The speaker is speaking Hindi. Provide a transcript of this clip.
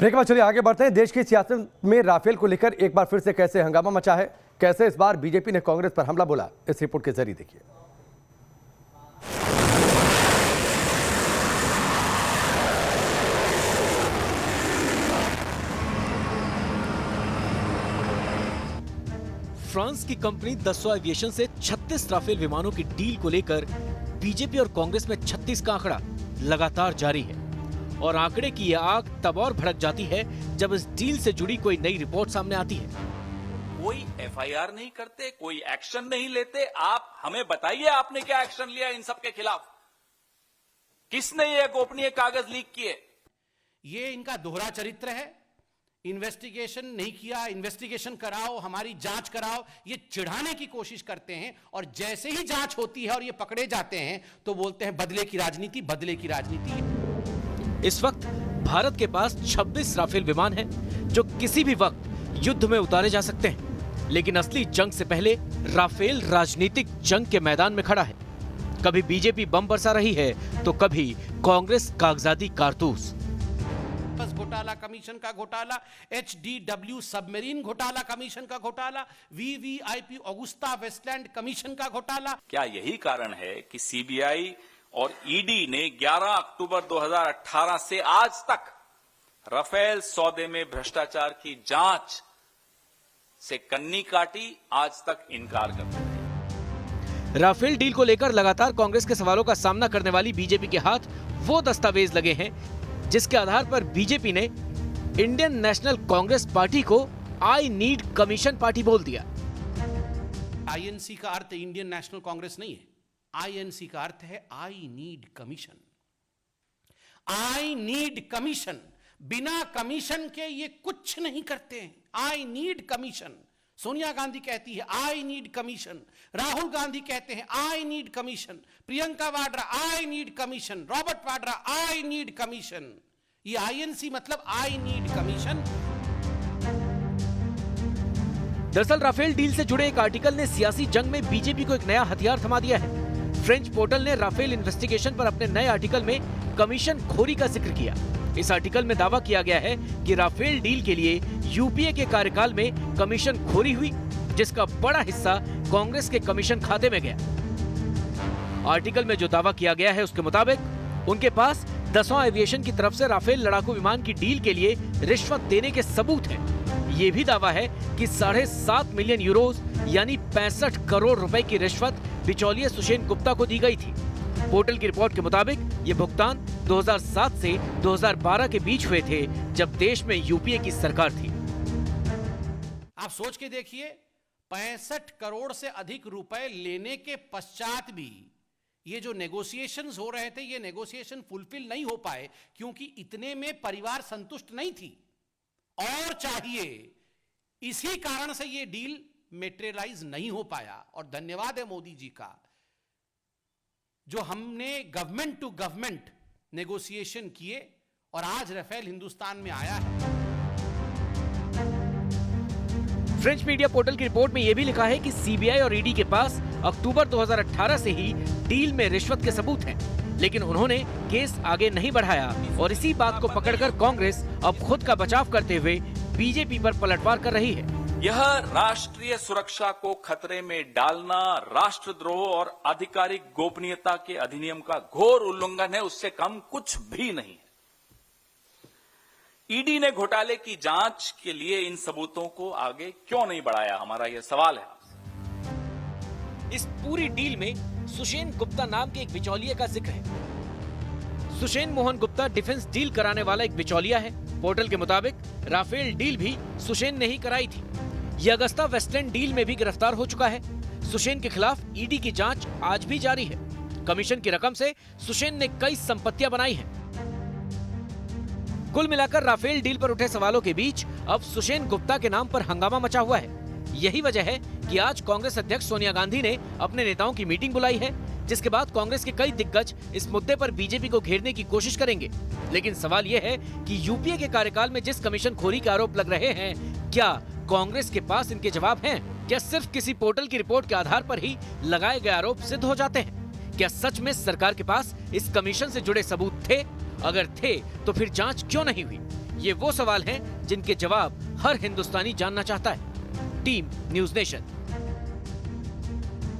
ब्रेक के बाद चलिए आगे बढ़ते हैं। देश की सियासत में राफेल को लेकर एक बार फिर से कैसे हंगामा मचा है, कैसे इस बार बीजेपी ने कांग्रेस पर हमला बोला, इस रिपोर्ट के जरिए देखिए। फ्रांस की कंपनी दसो एविएशन से 36 राफेल विमानों की डील को लेकर बीजेपी और कांग्रेस में 36 का आंकड़ा लगातार जारी है और आंकड़े की यह आग तब और भड़क जाती है जब इस डील से जुड़ी कोई नई रिपोर्ट सामने आती है। कोई एफआईआर नहीं करते, कोई एक्शन नहीं लेते। आप हमें बताइए आपने क्या एक्शन लिया इन सब के खिलाफ? किसने ये गोपनीय कागज लीक किए? ये इनका दोहरा चरित्र है। इन्वेस्टिगेशन नहीं किया, इन्वेस्टिगेशन कराओ, हमारी जांच कराओ, ये चिढ़ाने की कोशिश करते हैं और जैसे ही जांच होती है और ये पकड़े जाते हैं तो बोलते हैं बदले की राजनीति, बदले की राजनीति। इस वक्त भारत के पास 26 राफेल विमान हैं जो किसी भी वक्त युद्ध में उतारे जा सकते हैं, लेकिन असली जंग से पहले राफेल राजनीतिक जंग के मैदान में खड़ा है। कभी बीजेपी बम बरसा रही है तो कभी कांग्रेस कागजाती कारतूस। घोटाला कमीशन का घोटाला, HDW सबमरीन घोटाला कमीशन का घोटाला, VVIP ऑगुस्ता वेस्टलैंड कमीशन का घोटाला। क्या यही कारण है कि सीबीआई और ईडी ने 11 अक्टूबर 2018 से आज तक राफेल सौदे में भ्रष्टाचार की जांच से कन्नी काटी, आज तक इनकार करते हैं? राफेल डील को लेकर लगातार कांग्रेस के सवालों का सामना करने वाली बीजेपी के हाथ वो दस्तावेज लगे हैं जिसके आधार पर बीजेपी ने इंडियन नेशनल कांग्रेस पार्टी को आई नीड कमीशन पार्टी बोल दिया। INC का अर्थ इंडियन नेशनल कांग्रेस नहीं है। INC का अर्थ है I need commission. I need commission, बिना कमीशन के ये कुछ नहीं करते हैं। I need commission. Sonia Gandhi कहती है I need commission, Rahul Gandhi कहते हैं I need commission, Priyanka Vadra I need commission, Robert Vadra I need commission. ये INC मतलब आई नीड कमीशन। दरअसल राफेल डील से जुड़े एक आर्टिकल ने सियासी जंग में बीजेपी को एक नया हथियार थमा दिया है। फ्रेंच पोर्टल ने राफेल इन्वेस्टिगेशन पर अपने नए आर्टिकल में कमीशन खोरी का जिक्र किया। इस आर्टिकल में दावा किया गया है कि राफेल डील के लिए यूपीए के कार्यकाल में कमीशन खोरी हुई, जिसका बड़ा हिस्सा कांग्रेस के कमीशन खाते में गया। आर्टिकल में जो दावा किया गया है उसके मुताबिक उनके पास दसों एविएशन की तरफ से राफेल लड़ाकू विमान की डील के लिए रिश्वत देने के सबूत हैं। ये भी दावा है कि 7.5 मिलियन यूरोज यानी 65 करोड़ रुपए की रिश्वत बिचौलिए सुषेन गुप्ता को दी गई थी। पोर्टल की रिपोर्ट के मुताबिक ये भुगतान 2007 से 2012 के बीच हुए थे, जब देश में यूपीए की सरकार थी। आप सोच के देखिए, 65 करोड़ से अधिक रुपए लेने के पश्चात भी ये जो नेगोशिएशंस हो रहे थे, ये नेगोशिएशन फुलफिल नहीं हो पाए क्योंकि इतने में परिवार संतुष्ट नहीं थी और चाहिए। इसी कारण से ये डील मेटेरियलाइज नहीं हो पाया। और धन्यवाद है मोदी जी का, जो हमने गवर्नमेंट टू गवर्नमेंट नेगोशिएशन किए और आज राफेल हिंदुस्तान में आया है। फ्रेंच मीडिया पोर्टल की रिपोर्ट में यह भी लिखा है कि सीबीआई और ईडी के पास अक्टूबर 2018 से ही डील में रिश्वत के सबूत हैं, लेकिन उन्होंने केस आगे नहीं बढ़ाया और इसी बात को पकड़कर कांग्रेस अब खुद का बचाव करते हुए बीजेपी पर पलटवार कर रही है। यह राष्ट्रीय सुरक्षा को खतरे में डालना, राष्ट्रद्रोह और आधिकारिक गोपनीयता के अधिनियम का घोर उल्लंघन है, उससे कम कुछ भी नहीं है। ईडी ने घोटाले की जांच के लिए इन सबूतों को आगे क्यों नहीं बढ़ाया, हमारा यह सवाल है। इस पूरी डील में सुषेन गुप्ता नाम के एक बिचौलिए का जिक्र है। सुषेन मोहन गुप्ता डिफेंस डील कराने वाला एक बिचौलिया है। पोर्टल के मुताबिक राफेल डील भी सुषेन ने ही कराई थी। ये अगस्ता वेस्टलैंड डील में भी गिरफ्तार हो चुका है। सुषेन के खिलाफ ईडी की जांच आज भी जारी है। कमीशन की रकम से सुषेन ने कई संपत्तियां बनाई हैं। कुल मिलाकर राफेल डील पर उठे सवालों के बीच अब सुषेन गुप्ता के नाम पर हंगामा मचा हुआ है। यही वजह है कि आज कांग्रेस अध्यक्ष सोनिया गांधी ने अपने नेताओं की मीटिंग बुलाई है, जिसके बाद कांग्रेस के कई दिग्गज इस मुद्दे पर बीजेपी को घेरने की कोशिश करेंगे। लेकिन सवाल यह है कि यूपीए के कार्यकाल में जिस कमीशन खोरी के आरोप लग रहे हैं, क्या कांग्रेस के पास इनके जवाब हैं? क्या सिर्फ किसी पोर्टल की रिपोर्ट के आधार पर ही लगाए गए आरोप सिद्ध हो जाते हैं? क्या सच में सरकार के पास इस कमीशन से जुड़े सबूत थे? अगर थे तो फिर जांच क्यों नहीं हुई? ये वो सवाल हैं जिनके जवाब हर हिंदुस्तानी जानना चाहता है। Team news nation.